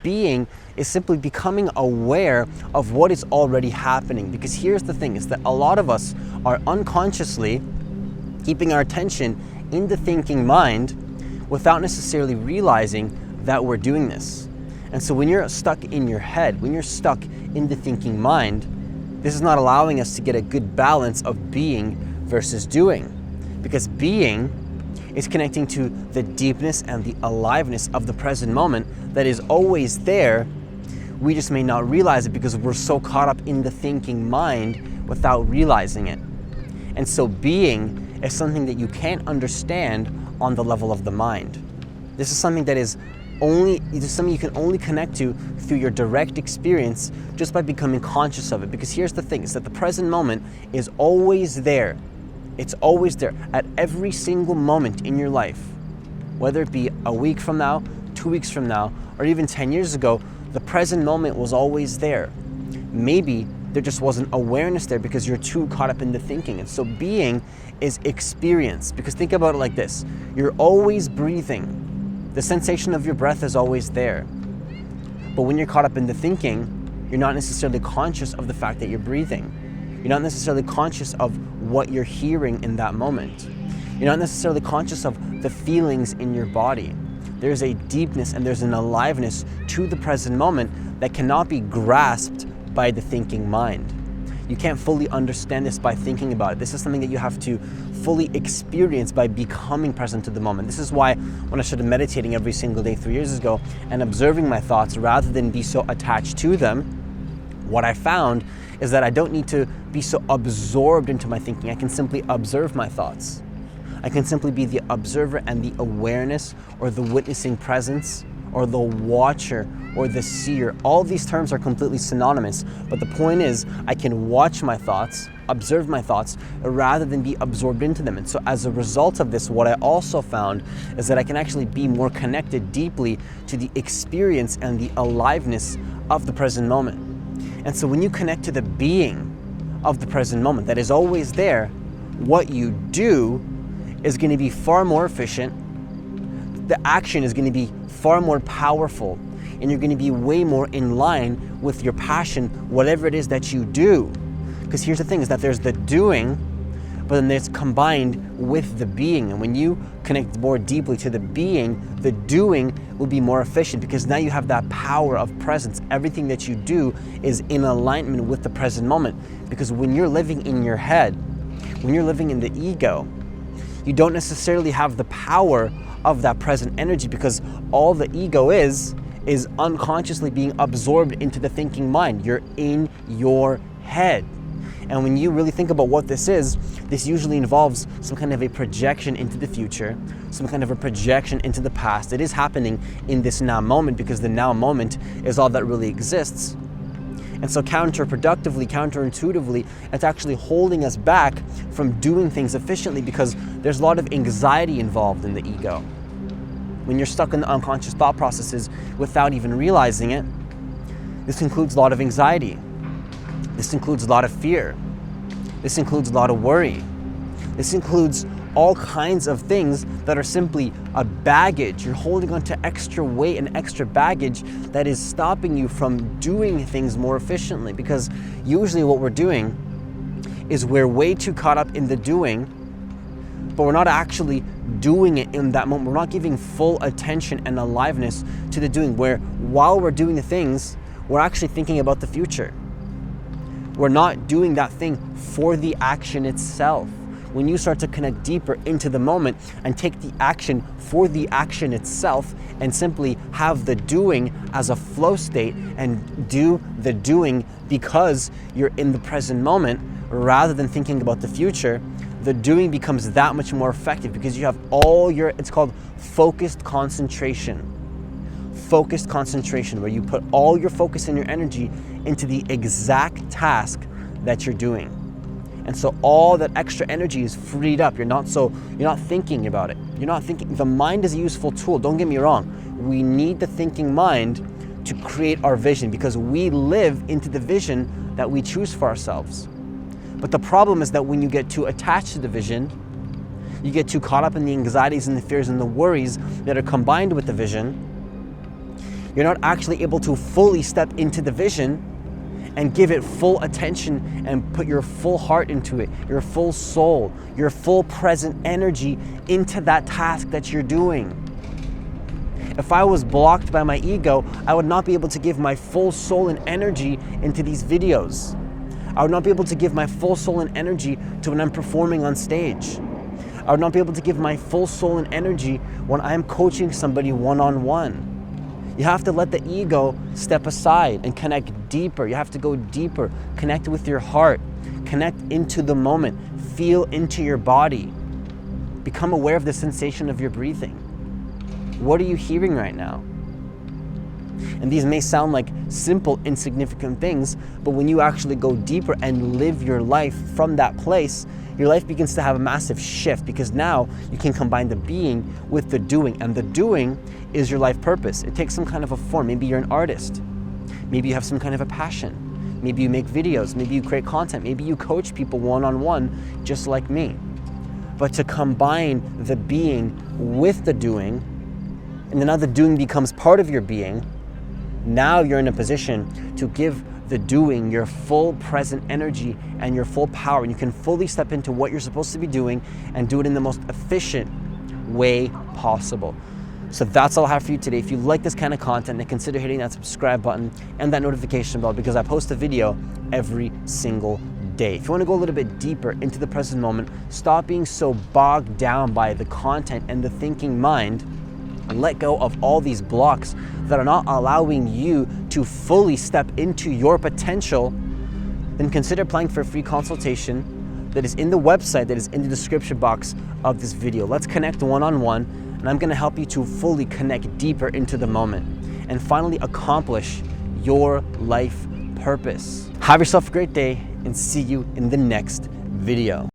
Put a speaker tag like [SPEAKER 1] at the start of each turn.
[SPEAKER 1] Being is simply becoming aware of what is already happening. Because here's the thing, is that a lot of us are unconsciously keeping our attention in the thinking mind without necessarily realizing that we're doing this. And so when you're stuck in your head, when you're stuck in the thinking mind, this is not allowing us to get a good balance of being versus doing. Because being is connecting to the deepness and the aliveness of the present moment that is always there. We just may not realize it because we're so caught up in the thinking mind without realizing it. And so being is something that you can't understand on the level of the mind. This is something that is something you can only connect to through your direct experience just by becoming conscious of it. Because here's the thing, is that the present moment is always there. It's always there at every single moment in your life. Whether it be a week from now, 2 weeks from now, or even 10 years ago, the present moment was always there. Maybe there just wasn't awareness there because you're too caught up in the thinking. And so being is experience. Because think about it like this, you're always breathing. The sensation of your breath is always there. But when you're caught up in the thinking, you're not necessarily conscious of the fact that you're breathing. You're not necessarily conscious of what you're hearing in that moment. You're not necessarily conscious of the feelings in your body. There's a deepness and there's an aliveness to the present moment that cannot be grasped by the thinking mind. You can't fully understand this by thinking about it. This is something that you have to fully experience by becoming present to the moment. This is why when I started meditating every single day 3 years ago and observing my thoughts rather than be so attached to them, what I found is that I don't need to be so absorbed into my thinking. I can simply observe my thoughts. I can simply be the observer and the awareness or the witnessing presence or the watcher or the seer. All these terms are completely synonymous, but the point is I can watch my thoughts, observe my thoughts, rather than be absorbed into them. And so as a result of this, what I also found is that I can actually be more connected deeply to the experience and the aliveness of the present moment. And so when you connect to the being of the present moment that is always there, what you do is going to be far more efficient. The action is going to be far more powerful, and you're going to be way more in line with your passion, whatever it is that you do. Because here's the thing, is that there's the doing, but then it's combined with the being. And when you connect more deeply to the being, the doing will be more efficient because now you have that power of presence. Everything that you do is in alignment with the present moment. Because when you're living in your head, when you're living in the ego, you don't necessarily have the power of that present energy because all the ego is unconsciously being absorbed into the thinking mind. You're in your head. And when you really think about what this is, this usually involves some kind of a projection into the future, some kind of a projection into the past. It is happening in this now moment because the now moment is all that really exists. And so counterproductively, counterintuitively, it's actually holding us back from doing things efficiently because there's a lot of anxiety involved in the ego. When you're stuck in the unconscious thought processes without even realizing it, this includes a lot of anxiety. This includes a lot of fear. This includes a lot of worry. This includes all kinds of things that are simply a baggage. You're holding on to extra weight and extra baggage that is stopping you from doing things more efficiently. Because usually what we're doing is we're way too caught up in the doing, but we're not actually doing it in that moment. We're not giving full attention and aliveness to the doing, where while we're doing the things, we're actually thinking about the future. We're not doing that thing for the action itself. When you start to connect deeper into the moment and take the action for the action itself and simply have the doing as a flow state and do the doing because you're in the present moment rather than thinking about the future, the doing becomes that much more effective because you have it's called focused concentration. Focused concentration, where you put all your focus and your energy into the exact task that you're doing. And so all that extra energy is freed up. You're not thinking about it. You're not thinking. The mind is a useful tool, don't get me wrong. We need the thinking mind to create our vision because we live into the vision that we choose for ourselves. But the problem is that when you get too attached to the vision, you get too caught up in the anxieties and the fears and the worries that are combined with the vision, You're not actually able to fully step into the vision and give it full attention and put your full heart into it, your full soul, your full present energy into that task that you're doing. If I was blocked by my ego, I would not be able to give my full soul and energy into these videos. I would not be able to give my full soul and energy to when I'm performing on stage. I would not be able to give my full soul and energy when I'm coaching somebody one-on-one. You have to let the ego step aside and connect deeper. You have to go deeper, connect with your heart, connect into the moment, feel into your body. Become aware of the sensation of your breathing. What are you hearing right now? And these may sound like simple, insignificant things, but when you actually go deeper and live your life from that place, your life begins to have a massive shift, because now you can combine the being with the doing, and the doing is your life purpose. It takes some kind of a form. Maybe you're an artist. Maybe you have some kind of a passion. Maybe you make videos. Maybe you create content. Maybe you coach people one-on-one, just like me. But to combine the being with the doing, and then now the doing becomes part of your being, now you're in a position to give the doing your full present energy and your full power, and you can fully step into what you're supposed to be doing and do it in the most efficient way possible. So that's all I have for you today. If you like this kind of content, then consider hitting that subscribe button and that notification bell, because I post a video every single day. If you want to go a little bit deeper into the present moment, stop being so bogged down by the content and the thinking mind, and let go of all these blocks that are not allowing you to fully step into your potential, then consider applying for a free consultation that is in the website that is in the description box of this video. Let's connect one-on-one, and I'm gonna help you to fully connect deeper into the moment and finally accomplish your life purpose. Have yourself a great day, and see you in the next video.